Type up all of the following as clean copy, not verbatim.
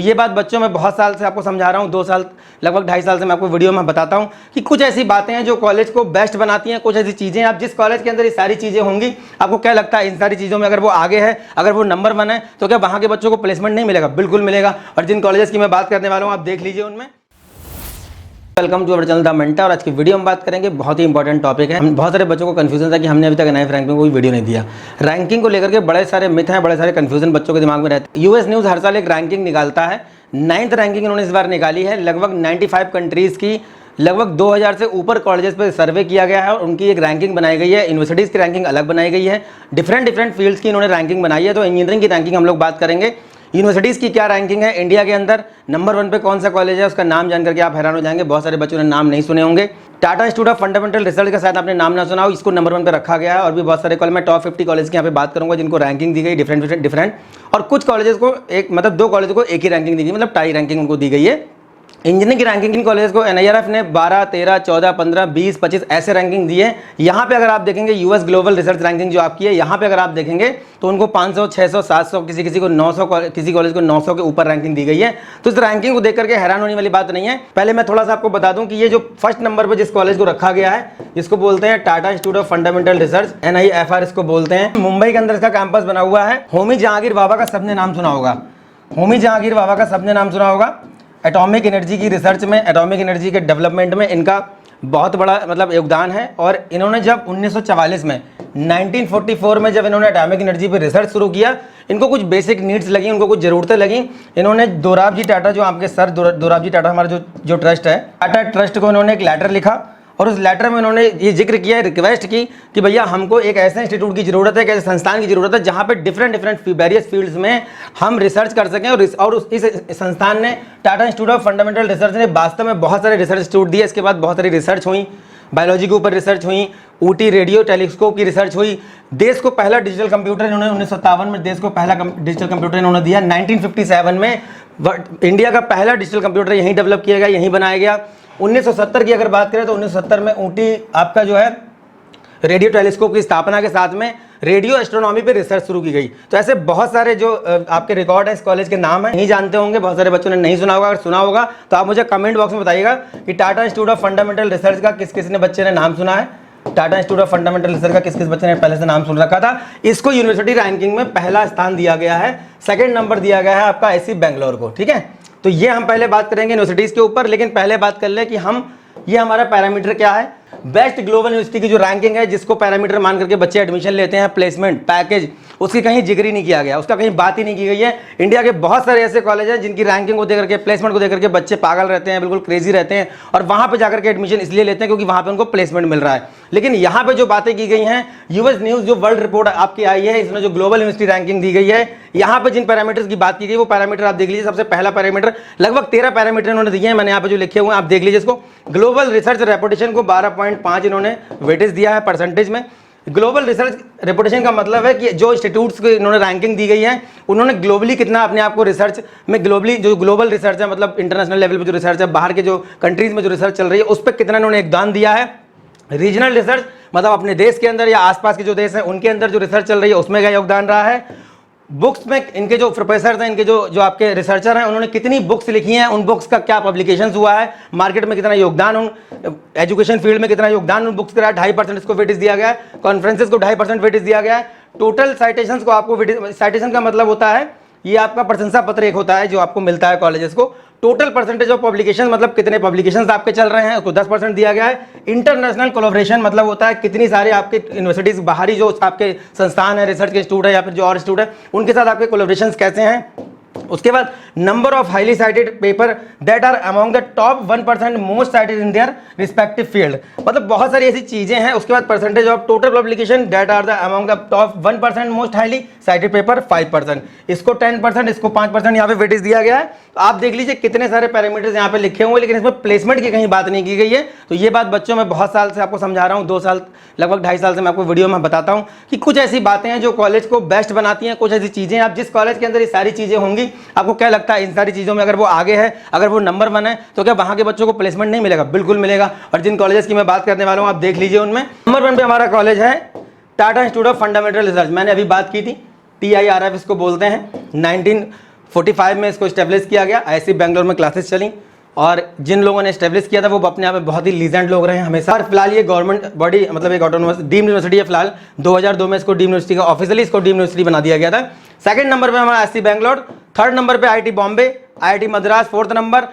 ये बात बच्चों मैं बहुत साल से आपको समझा रहा हूँ, 2 साल लगभग 2.5 साल से मैं आपको वीडियो में बताता हूँ कि कुछ ऐसी बातें हैं जो कॉलेज को बेस्ट बनाती हैं। कुछ ऐसी चीज़ें आप जिस कॉलेज के अंदर ये सारी चीज़ें होंगी, आपको क्या लगता है इन सारी चीज़ों में अगर वो आगे है, अगर वो नंबर 1 है, तो क्या वहाँ के बच्चों को प्लेसमेंट नहीं मिलेगा? बिल्कुल मिलेगा। और जिन कॉलेजेस की मैं बात करने वाला हूँ आप देख लीजिए उनमें। Welcome to our channel the mentor. और आज की वीडियो हम बात करेंगे, बहुत ही इंपॉर्टेंट टॉपिक है। हम बहुत सारे बच्चों को कंफ्यूजन था कि हमने अभी तक एनआईएफ रैंकिंग को कोई वीडियो नहीं दिया। रैंकिंग को लेकर के बड़े सारे मिथ हैं, बड़े सारे कंफ्यूजन बच्चों के दिमाग में रहते हैं। यूएस न्यूज़ हर साल एक रैंकिंग निकालता है, 9th रैंकिंग इन्होंने इस बार निकाली है। लगभग 95 कंट्रीज़ की लगभग 2000 से ऊपर कॉलेजेस पर सर्वे किया गया है और उनकी एक रैंकिंग बनाई गई है। यूनिवर्सिटीज़ की रैंकिंग अलग बनाई गई है, डिफरेंट फील्ड्स की इन्होंने रैंकिंग बनाई है। तो इंजीनियरिंग की रैंकिंग हम लोग बात करेंगे। यूनिवर्सिटीज़ की क्या रैंकिंग है इंडिया के अंदर, नंबर 1 पे कौन सा कॉलेज है, उसका नाम जान करके आप हैरान हो जाएंगे। बहुत सारे बच्चों ने नाम नहीं सुने होंगे। Tata institute of fundamental research का शायद आपने नाम ना सुना हो, इसको नंबर 1 पे रखा गया है। और भी बहुत सारे कॉलेज, मैं टॉप 50 कॉलेज की यहाँ पे बात करूंगा जिनको रैंकिंग दी गई डिफरेंट। और कुछ कॉलेजेस को एक मतलब 2 कॉलेज को एक ही रैंकिंग दी गई, मतलब टाई रैंकिंग उनको दी गई है। इंजीनियरिंग की रैंकिंग इन कॉलेज को एनआईआरएफ ने 12, 13, 14, 15, 20, 25 ऐसे रैंकिंग दी है। यहाँ पे अगर आप देखेंगे यूएस ग्लोबल रिसर्च रैंकिंग जो आपकी है, यहाँ पे अगर आप देखेंगे तो उनको 500, 600, 700, किसी को 900, किसी कॉलेज को 900 के ऊपर रैंकिंग दी गई है। तो इस रैंकिंग को देख करके हैरान होने वाली बात नहीं है। पहले मैं थोड़ा सा आपको बता दूं कि ये जो फर्स्ट नंबर पर जिस कॉलेज को रखा गया है, जिसको बोलते हैं Tata institute of fundamental research, NIFR इसको बोलते हैं। मुंबई के अंदर इसका कैंपस बना हुआ है। होमी जहांगीर भाभा का सबने नाम सुना होगा, होमी जहांगीर भाभा का सबने नाम सुना होगा। एटॉमिक एनर्जी की रिसर्च में, एटॉमिक एनर्जी के डेवलपमेंट में इनका बहुत बड़ा मतलब योगदान है। और इन्होंने जब 1944 में 1944 में जब इन्होंने एटॉमिक एनर्जी पे रिसर्च शुरू किया, इनको कुछ बेसिक नीड्स लगी, उनको कुछ ज़रूरतें लगी। इन्होंने दोराबजी टाटा, जो आपके सर दोराबजी टाटा हमारा जो ट्रस्ट है, टाटा ट्रस्ट को इन्होंने एक लेटर लिखा और उस लेटर में उन्होंने ये जिक्र किया, रिक्वेस्ट की कि भैया हमको एक ऐसे इंस्टीट्यूट की ज़रूरत है, एक ऐसे संस्थान की ज़रूरत है जहाँ पे डिफरेंट वेरियस फील्ड्स में हम रिसर्च कर सकें। और इस संस्थान ने, Tata institute of fundamental research ने वास्तव में बहुत सारे रिसर्च इंस्टीट्यूट दिए। इसके बाद बहुत सारी रिसर्च हुई, बायोलॉजी के ऊपर रिसर्च हुई, ऊटी रेडियो टेलीस्कोप की रिसर्च हुई। देश को पहला डिजिटल कंप्यूटर इन्होंने 1957 में देश को पहला डिजिटल कंप्यूटर इन्होंने दिया। 1957 में इंडिया का पहला डिजिटल कंप्यूटर यहीं डेवलप किया गया, यहीं बनाया गया। 1970 की अगर बात करें तो 1970 में ऊटी आपका जो है रेडियो टेलीस्कोप की स्थापना के साथ में रेडियो एस्ट्रोनॉमी पे रिसर्च शुरू की गई। तो ऐसे बहुत सारे जो आपके रिकॉर्ड है इस कॉलेज के नाम है, नहीं जानते होंगे, बहुत सारे बच्चों ने नहीं सुना होगा। अगर सुना होगा तो आप मुझे कमेंट बॉक्स में बताइएगा कि Tata institute of fundamental research का किस किस ने बच्चे ने नाम सुना है। Tata institute of fundamental research का किस किस बच्चे ने पहले से नाम सुन रखा था। इसको यूनिवर्सिटी रैंकिंग में पहला स्थान दिया गया है, सेकेंड नंबर दिया गया है आपका IC बेंगलोर को। ठीक है, तो ये हम पहले बात करेंगे यूनिवर्सिटीज़ के ऊपर, लेकिन पहले बात कर ले कि ये हमारा पैरामीटर क्या है। बेस्ट ग्लोबल यूनिवर्सिटी की जो रैंकिंग है, जिसको पैरामीटर मान करके बच्चे एडमिशन लेते हैं, प्लेसमेंट पैकेज, उसकी कहीं जिक्र ही नहीं किया गया, उसका कहीं बात ही नहीं की गई है। इंडिया के बहुत सारे ऐसे कॉलेज हैं जिनकी रैंकिंग को देकर के, प्लेसमेंट को देकर के बच्चे पागल रहते हैं, बिल्कुल क्रेजी रहते हैं और वहां पे जाकर के एडमिशन इसलिए लेते हैं क्योंकि वहां पे उनको प्लेसमेंट मिल रहा है। लेकिन यहाँ पे जो बातें की गई हैं, यूएस न्यूज़ जो वर्ल्ड रिपोर्ट आपकी आई है, इसमें जो ग्लोबल यूनिवर्सिटी रैंकिंग दी गई है, यहाँ पे जिन पैरामीटर्स की बात की गई वो पैरामीटर आप देख लीजिए। सबसे पहला पैरामीटर, लगभग 13 पैरामीटर इन्होंने दिए हैं, मैंने यहाँ पे जो लिखे हुए हैं आप देख लीजिए इसको। ग्लोबल रिसर्च रेपुटेशन को 12.5 इन्होंने वेटेज दिया है परसेंटेज में। ग्लोबल रिसर्च रेपुटेशन का मतलब है कि जो इंस्टीट्यूट्स को इन्होंने रैंकिंग दी गई है, उन्होंने ग्लोबली कितना अपने आप को रिसर्च में, ग्लोबली जो ग्लोबल रिसर्च है, मतलब इंटरनेशनल लेवल पे जो रिसर्च है, बाहर के जो कंट्रीज में जो रिसर्च चल रही है, उस पर कितना इन्होंने योगदान दिया है। रीजनल रिसर्च मतलब अपने देश के अंदर या आसपास के जो देश हैं उनके अंदर जो रिसर्च चल रही है उसमें क्या योगदान रहा है। बुक्स में इनके जो प्रोफेसर हैं, इनके जो आपके रिसर्चर हैं, उन्होंने कितनी बुक्स लिखी हैं, उन बुक्स का क्या पब्लिकेशंस हुआ है, मार्केट में कितना योगदान, उन एजुकेशन फील्ड में कितना योगदान उन बुक्स का रहा है। 2.5% इसको वेटेज दिया गया है। कॉन्फ्रेंसेस को 2.5% वेटेज दिया गया है। टोटल साइटेशंस को आपको वेटेज, साइटेशन का मतलब होता है ये आपका प्रशंसा पत्र एक होता है जो आपको मिलता है कॉलेजेस को। टोटल परसेंटेज ऑफ पब्लिकेशन मतलब कितने पब्लिकेशंस आपके चल रहे हैं, उसको 10% दिया गया है। इंटरनेशनल कोलैबोरेशन मतलब होता है कितनी सारे आपके यूनिवर्सिटीज, बाहरी जो आपके संस्थान है, रिसर्च के इंस्टीट्यूट है या फिर जो और इंस्टीट्यूट है, उनके साथ आपके कोलैबोरेशंस कैसे हैं। उसके बाद number of highly cited paper that are among the top 1% most cited in their respective field, मतलब बहुत सारी ऐसी चीजें हैं। उसके बाद percentage of total publication that are the among the top 1% most highly cited paper 5%, इसको 10%, इसको 5% यहाँ पे वेटेज दिया गया है। तो आप देख लीजिए कितने सारे पैरामीटर्स यहाँ पे लिखे हुए हैं, लेकिन इसमें प्लेसमेंट की कहीं बात नहीं की गई है। तो ये बात बच्चों मैं बहुत साल से आपको समझा रहा हूँ, 2 साल लगभग 2.5 साल से मैं आपको वीडियो में बताता हूँ कि कुछ ऐसी बातें हैं जो कॉलेज को बेस्ट बनाती हैं। कुछ ऐसी चीजें, आप जिस कॉलेज के अंदर ये सारी चीजें होंगी, आपको क्या लगता है इन सारी चीज़ों में अगर वो आगे है, अगर वो नंबर 1 है, तो क्या वहाँ के बच्चों को प्लेसमेंट नहीं मिलेगा? बिल्कुल मिलेगा। और जिन कॉलेजेस की मैं बात करने वाला हूँ आप देख लीजिए उनमें। नंबर 1 पे हमारा कॉलेज है Tata institute of fundamental research, मैंने अभी बात की थी, TIRF इसको बोलते हैं। 45 में इसको स्टेब्लिश किया गया। IISc बेंगलोर में क्लासेस चली और जिन लोगों ने स्टेब्लिश किया था वो अपने आप में बहुत ही लीजेंड लोग रहे हैं हमेशा। और फिलहाल ये गवर्नमेंट बॉडी मतलब एक ऑटोनोमस डीम्ड यूनिवर्सिटी है। फिलहाल 2002 में इसको डीम्ड यूनिवर्सिटी का ऑफिशियली इसको डीम्ड यूनिवर्सिटी बना दिया गया था। सेकंड नंबर पे हमारा IISc बेंगलोर, थर्ड नंबर पे IIT Bombay, IIT Madras, fourth number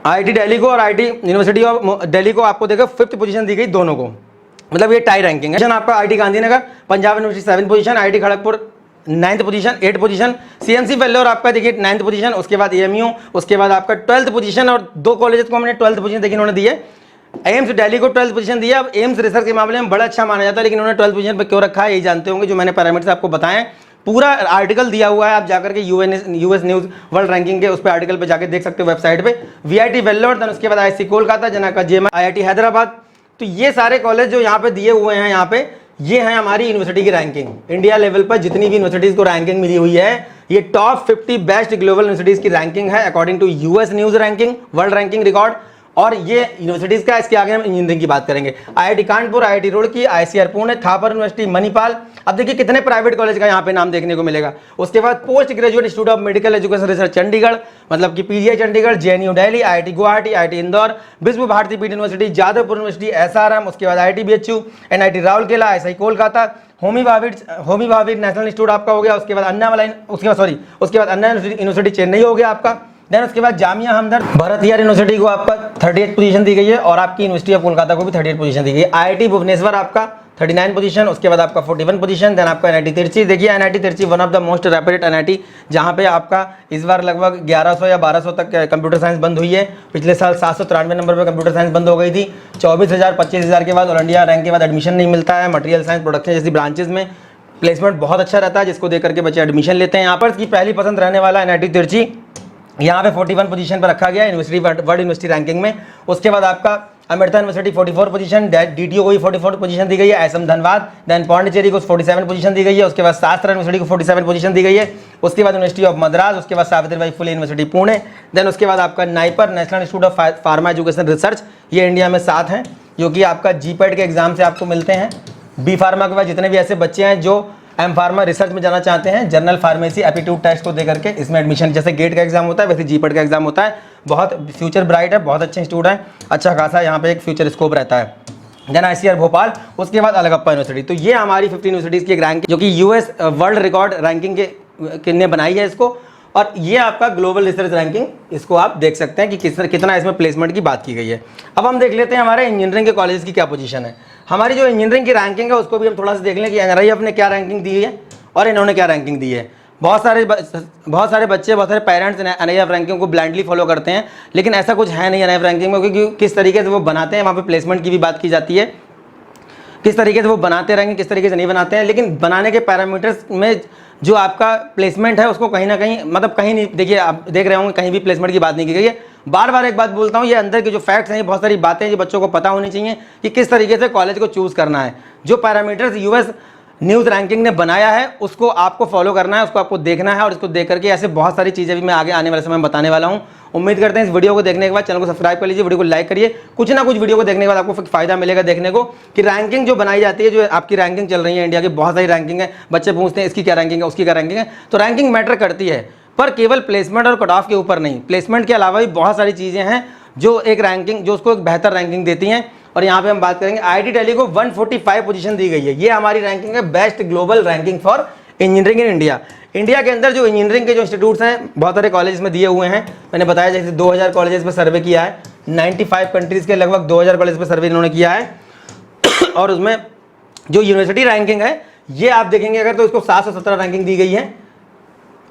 IIT Delhi को और IIT यूनिवर्सिटी ऑफ दिल्ली को आपको देखो 5th पोजीशन दी गई दोनों को, मतलब ये टाई रैंकिंग है। आपका IIT Gandhinagar, Punjab university 7th position, IIT Kharagpur 9th position, 8th position, CMC Vellore आपका देखिए 9th पोजीशन, उसके बाद AMU, उसके बाद आपका 12th पोजीशन और दो कॉलेज को हमने 12th पोजीशन देखिए इन्होंने दी है। एम्स दिल्ली को 12th पोजीशन दिया। अब एम्स रिसर्च के मामले में बड़ा अच्छा माना जाता है, लेकिन उन्होंने 12th पोजीशन पर क्यों रखा है यही जानते होंगे, जो मैंने पैरामीटर्स आपको बताएं। पूरा आर्टिकल दिया हुआ है, आप जाकर के यूएस न्यूज़ वर्ल्ड रैंकिंग के उस पर आर्टिकल पे जाके देख सकते हो वेबसाइट पे। VIT वेल्लोर, देन उसके बाद IISc कोलकाता, जना का JMI, IIT हैदराबाद। तो ये सारे कॉलेज जो यहाँ पे दिए हुए हैं, यहाँ पे ये है हमारी यूनिवर्सिटी की रैंकिंग। इंडिया लेवल पर जितनी भी यूनिवर्सिटीज़ को रैंकिंग मिली हुई है, ये टॉप 50 बेस्ट ग्लोबल यूनिवर्सिटीज़ की रैंकिंग है according to US news ranking world ranking record. और ये यूनिवर्सिटीज़ का, इसके आगे हम इंजीनियरिंग की बात करेंगे। IIT Kanpur, IIT Roorkee, ICR Pune, Thapar university, Manipal. अब देखिए कितने प्राइवेट कॉलेज का यहाँ पे नाम देखने को मिलेगा। उसके बाद post graduate institute of medical education research Chandigarh, मतलब कि PGI Chandigarh, JNU Delhi, IIT Guwahati, IIT Indore, विश्व भारती पीठ यूनिवर्सिटी, जादवपुर यूनिवर्सिटी, SRM, उसके बाद IIT BHU, NIT Rourkela, ISI Kolkata, Homi Bhabha national institute आपका हो गया। उसके बाद उसके बाद अन्ना यूनिवर्सिटी चेन्नई हो गया आपका। देन उसके बाद जामिया हमदर्द भारतीय यूनिवर्सिटी को आपका 38 पोजीशन दी गई है और आपकी यूनिवर्सिटी ऑफ कोलकाता को भी 38 पोजीशन दी गई है। IIT भुवनेश्वर आपका 39 पोजीशन, उसके बाद आपका 41 पोजीशन। देन आपका NIT तिरची, देखिए NIT Trichy one of the most rapid NIT, जहाँ पे आपका इस बार लगभग 1100 या 1200 तक कंप्यूटर साइंस बंद हुई है। पिछले साल 793 नंबर पर कंप्यूटर साइंस बंद हो गई थी। 24,000 25,000 के बाद ऑल इंडिया रैंक के बाद एडमिशन नहीं मिलता है। मटेरियल साइंस, प्रोडक्शन जैसी ब्रांचेज में प्लेसमेंट बहुत अच्छा रहता है, जिसको देख करके बच्चे एडमिशन लेते हैं। यहाँ पर की पहली पसंद रहने वाला NIT तिरची, यहाँ पे 41 पोजीशन पर रखा गया यूनिवर्सिटी वर्ल्ड यूनिवर्सिटी रैंकिंग में। उसके बाद आपका अमृता यूनिवर्सिटी 44 पोजीशन, DTO को भी 44 पोजीशन दी गई है। ISM धनबाद, देन पौंडीचेरी को 47 पोजीशन दी गई है। उसके बाद शास्त्रा यूनिवर्सिटी को 47 पोजीशन दी गई है। उसके बाद यूनिवर्सिटी ऑफ मद्रास, उसके बाद सावित्रीबाई फुले यूनिवर्सिटी पुणे, देन उसके बाद आपका NIPER national institute of pharma education research, ये इंडिया में 7 हैं, जो कि आपका GPAT के एग्जाम से आपको मिलते हैं। B फार्मा के बाद जितने भी ऐसे बच्चे हैं जो M फार्मा रिसर्च में जाना चाहते हैं, जनरल फार्मेसी एप्टीट्यूड टेस्ट को दे करके इसमें एडमिशन, जैसे गेट का एग्जाम होता है वैसे GPAT का एग्जाम होता है। बहुत फ्यूचर ब्राइट है, बहुत अच्छे इंस्टीट्यूट है, अच्छा खासा यहाँ पे एक फ्यूचर स्कोप रहता है। देन ICR भोपाल, उसके बाद अलगप्पा यूनिवर्सिटी। तो ये हमारी 15 यूनिवर्सिटीज़ की एक रैंकिंग, जो कि US वर्ल्ड रिकॉर्ड रैंकिंग के ने बनाई है इसको। और ये आपका ग्लोबल रिसर्च रैंकिंग, इसको आप देख सकते हैं कि कितना इसमें प्लेसमेंट की बात की गई है। अब हम देख लेते हैं हमारे इंजीनियरिंग के कॉलेज की क्या पोजीशन है। हमारी जो इंजीनियरिंग की रैंकिंग है उसको भी हम थोड़ा सा देख लें कि NRIF ने क्या रैंकिंग दी है और इन्होंने क्या रैंकिंग दी है। बहुत सारे बच्चे, बहुत सारे पेरेंट्स NRIF रैंकिंग को ब्लाइंडली फॉलो करते हैं, लेकिन ऐसा कुछ है नहीं NRIF रैंकिंग में, क्योंकि किस तरीके से वो बनाते हैं वहाँ पे प्लेसमेंट की भी बात की जाती है, किस तरीके से वो बनाते रहेंगे, किस तरीके से नहीं बनाते हैं। लेकिन बनाने के पैरामीटर्स में जो आपका प्लेसमेंट है उसको कहीं ना कहीं, मतलब कहीं नहीं, देखिए आप देख रहे होंगे कहीं भी प्लेसमेंट की बात नहीं की गई है। बार बार एक बात बोलता हूँ, ये अंदर के जो फैक्ट्स हैं, बहुत सारी बातें जो बच्चों को पता होनी चाहिए कि किस तरीके से कॉलेज को चूज़ करना है। जो पैरामीटर्स US न्यूज़ रैंकिंग ने बनाया है उसको आपको फॉलो करना है, उसको आपको देखना है। और इसको देख करके ऐसे बहुत सारी चीज़ें भी मैं आगे आने वाले समय में बताने वाला हूँ। उम्मीद करते हैं इस वीडियो को देखने के बाद चैनल को सब्सक्राइब कर लीजिए, वीडियो को लाइक करिए। कुछ ना कुछ वीडियो को देखने के बाद आपको फायदा मिलेगा देखने को कि रैंकिंग जो बनाई जाती है, जो आपकी रैंकिंग चल रही है इंडिया की, बहुत सारी रैंकिंग है। बच्चे पूछते हैं इसकी क्या रैंकिंग है, उसकी क्या रैंकिंग है। तो रैंकिंग मैटर करती है, पर केवल प्लेसमेंट और कट ऑफ के ऊपर नहीं, प्लेसमेंट के अलावा भी बहुत सारी चीज़ें हैं जो एक रैंकिंग, जो उसको एक बेहतर रैंकिंग देती हैं। और यहाँ पे हम बात करेंगे IIT दिल्ली को 145 पोजीशन दी गई है। ये हमारी रैंकिंग है, best global ranking for engineering in India. India के अंदर जो इंजीनियरिंग के जो इंस्टीट्यूट्स हैं बहुत सारे कॉलेज में दिए हुए हैं। मैंने बताया जैसे 2000 कॉलेजेस पे सर्वे किया है, 95 कंट्रीज़ के लगभग 2000 कॉलेज पे सर्वे इन्होंने किया है। और उसमें जो यूनिवर्सिटी रैंकिंग है ये आप देखेंगे अगर, तो इसको 717 रैंकिंग दी गई है।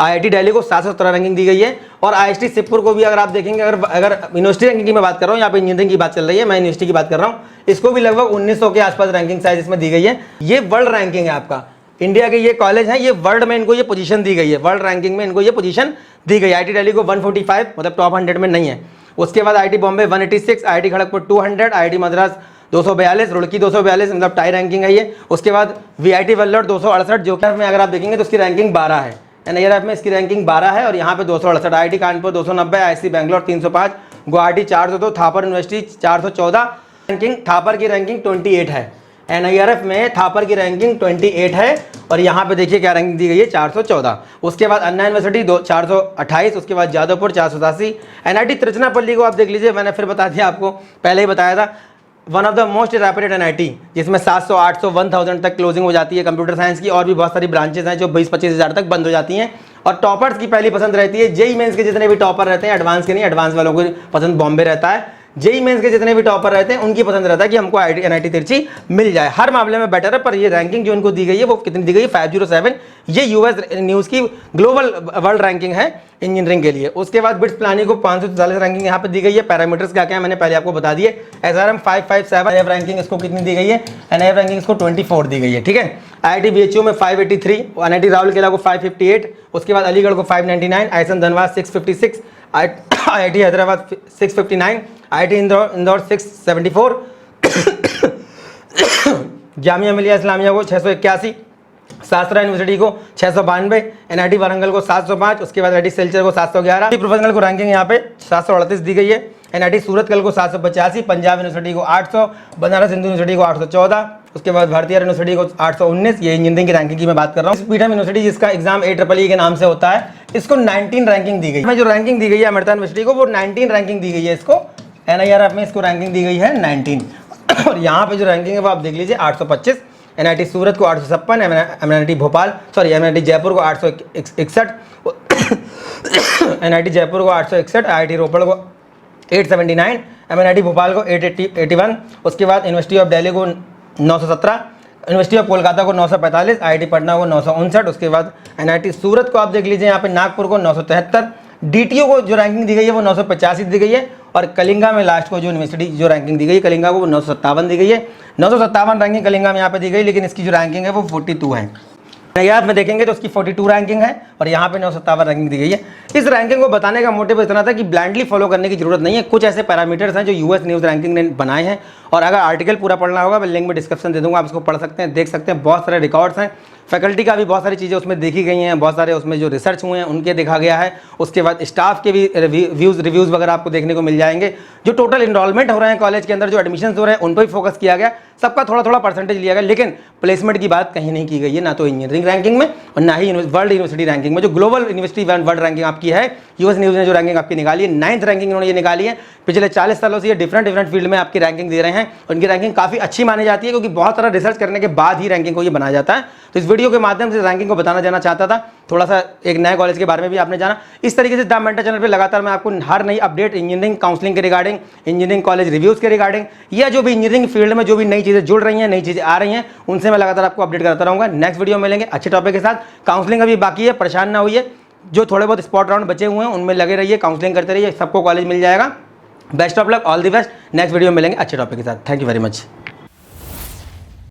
IIT दिल्ली को 717 रैंकिंग दी गई है। और IIT सिरपुर को भी अगर आप देखेंगे, अगर यूनिवर्सिटी रैंकिंग की मैं बात कर रहा हूँ, यहाँ पे इंजीनियरिंग की बात चल रही है, मैं यूनिवर्सिटी की बात कर रहा हूँ, इसको भी लगभग 1900 के आसपास रैंकिंग साइज इसमें दी गई है। ये वर्ल्ड रैंकिंग है आपका, इंडिया के ये कॉलेज हैं, ये वर्ल्ड में इनको ये पोजीशन दी गई है, वर्ल्ड रैंकिंग में इनको ये पोजीशन दी गई है। IIT दिल्ली को 145, मतलब टॉप 100 में नहीं है। उसके बाद IIT Bombay 186, IIT Kharagpur 200, IIT Madras 242, Roorkee 242, मतलब टाई रैंकिंग है ये। उसके बाद VIT वेल्लोर 268, जो कि में अगर आप देखेंगे तो उसकी रैंकिंग 12 है। NIRF में इसकी रैंकिंग 12 है और यहाँ पे 268। IIT Kanpur 290, IISc Bangalore 305, Guwahati 402, Thapar university 414, ranking Thapar की रैंकिंग 28 है। NIRF में थापर की रैंकिंग 28 है और यहाँ पे देखिए क्या रैंकिंग दी गई है 414। उसके बाद अन्ना यूनिवर्सिटी 428, उसके बाद जादवपुर 487। NIT तिरुचिरापल्ली को आप देख लीजिए, मैंने फिर बता दिया आपको, पहले ही बताया था, one of the most reputed NIT, जिसमें 700, 800, 1000 तक क्लोजिंग हो जाती है कंप्यूटर साइंस की, और भी बहुत सारी ब्रांचेस हैं जो 20-25 हज़ार तक बंद हो जाती हैं। और टॉपर्स की पहली पसंद रहती है जेई मेंस के जितने भी टॉपर रहते हैं, एडवांस के नहीं, एडवांस वालों को पसंद बॉम्बे रहता है। जेई मेंस के जितने भी टॉपर रहते हैं उनकी पसंद रहता है कि हमको NIT तिरछी मिल जाए, हर मामले में बेटर है। पर ये रैंकिंग जो इनको दी गई है वो कितनी दी गई है, 507। ये यूएस न्यूज़ की ग्लोबल वर्ल्ड रैंकिंग है इंजीनियरिंग के लिए। उसके बाद बिट्स प्लानिंग को 544 रैंकिंग यहाँ पे दी गई है। पैरामीटर्स क्या क्या है मैंने पहले आपको बता दिए। SRM 557 NIF रैंकिंग इसको कितनी दी गई है, NIF रैंकिंग इसको 24 दी गई है, ठीक है। IIT BHU में 583, NIT राउरकेला को 558, उसके बाद अलीगढ़ को 599, ISM Dhanbad 656, IIT Hyderabad 659, IIT Indore 674, Jamia Millia Islamia को 681, शास्त्रा यूनिवर्सिटी को 692, NIT वारंगल को 705, उसके बाद NIT सिलचर को 711, प्रोफेशनल को रैंकिंग यहाँ पे 738 दी गई है। NIT सूरतकल को 785, पंजाब यूनिवर्सिटी को 800, बनारस हिंदू यूनिवर्सिटी को 814, उसके बाद भारतीय यूनिवर्सिटी को 819। ये इंजीनियरिंग की रैंकिंग की मैं बात कर रहा हूँ। पीटम यूनिवर्सिटी जिसका एग्जाम AEEE के नाम से होता है, इसको 19 रैंकिंग दी गई है। जो रैंकिंग दी गई है अमृता यूनिवर्सिटी को वो 19 रैंकिंग दी गई है इसको, NIRF में इसको रैंकिंग दी गई है 19। और यहाँ पे जो रैंकिंग है वो आप देख लीजिए 825, NIT सूरत को 856, NIT भोपाल NIT जयपुर को 861, NIT जयपुर को 861, IIT रोपड़ को 879, NIT भोपाल को 881, उसके बाद यूनिवर्सिटी ऑफ दिल्ली को 917, यूनिवर्सिटी ऑफ कोलकाता को 945, IIT पटना को 959, उसके बाद NIT सूरत को आप देख लीजिए यहाँ पे नागपुर को 973, DTO को जो रैंकिंग दी गई है वो 985 दी गई है, और कलिंगा में लास्ट को जो यूनिवर्सिटी जो रैंकिंग दी गई है कलिंगा को वो 957 दी गई है। 957 रैंकिंग कलिंगा में यहाँ पे दी गई, लेकिन इसकी जो रैंकिंग है वो 42 है। NIRF में देखेंगे तो उसकी 42 रैंकिंग है और यहाँ पे 957 रैंकिंग दी गई है। इस रैंकिंग को बताने का मोटिव इतना था कि ब्लाइंडली फॉलो करने की जरूरत नहीं है। कुछ ऐसे पैरामीटर्स हैं जो यूएस न्यूज़ रैंकिंग ने बनाए हैं, और अगर आर्टिकल पूरा पढ़ना होगा मैं लिंक में डिस्क्रिप्शन दे दूंगा, आप इसको पढ़ सकते हैं, देख सकते हैं। बहुत सारे रिकॉर्ड्स हैं, फैकल्टी का भी बहुत सारी चीज़ें उसमें देखी गई हैं, बहुत सारे उसमें जो रिसर्च हुए हैं उनके देखा गया है। उसके बाद स्टाफ के भी रिव्यूज़ वगैरह आपको देखने को मिल जाएंगे। जो टोटल इनरोलमेंट हो रहे हैं कॉलेज के अंदर, जो एडमिशन हो रहे हैं, उन पर भी फोकस किया गया, सबका थोड़ा थोड़ा परसेंटेज लिया गया, लेकिन प्लेसमेंट की बात कहीं नहीं की गई है, ना तो इंजीनियरिंग रैंकिंग में और ना ही वर्ल्ड यूनिवर्सिटी रैंकिंग में। जो ग्लोबल यूनिवर्सिटी वर्ल्ड रैंकिंग आपकी है, यूएस न्यूज़ ने जो रैंकिंग आपकी निकाली है, 9th रैंकिंग उन्होंने ये निकाली है। पिछले 40 सालों से ये डिफरेंट फील्ड में आपकी रैंकिंग दे रहे हैं, उनकी रैंकिंग काफ़ी अच्छी मानी जाती है, क्योंकि बहुत सारा रिसर्च करने के बाद ही रैंकिंग को ये बनाया जाता है। तो इस वीडियो के माध्यम से रैंकिंग को बताना जाना चाहता था, थोड़ा सा एक नए कॉलेज के बारे में भी आपने जाना। इस तरीके से द मेंटर चैनल पे लगातार मैं आपको हर नई अपडेट इंजीनियरिंग काउंसलिंग के रिगार्डिंग, इंजीनियरिंग कॉलेज रिव्यूज़ के रिगार्डिंग, या जो भी इंजीनियरिंग फील्ड में जो भी नई चीज़ें जुड़ रही हैं, नई चीज़ें आ रही हैं, उनसे मैं लगातार आपको अपडेट करता रहूँगा। नेक्स्ट वीडियो में मिलेंगे अच्छे टॉपिक के साथ। काउंसलिंग अभी बाकी है, परेशान ना होइए, जो थोड़े बहुत स्पॉट राउंड बचे हुए हैं उनमें लगे रहिए, काउंसलिंग करते रहिए, सबको कॉलेज मिल जाएगा। Best of luck, all the best. Next video में मिलेंगे अच्छे टॉपिक के साथ। Thank you very much.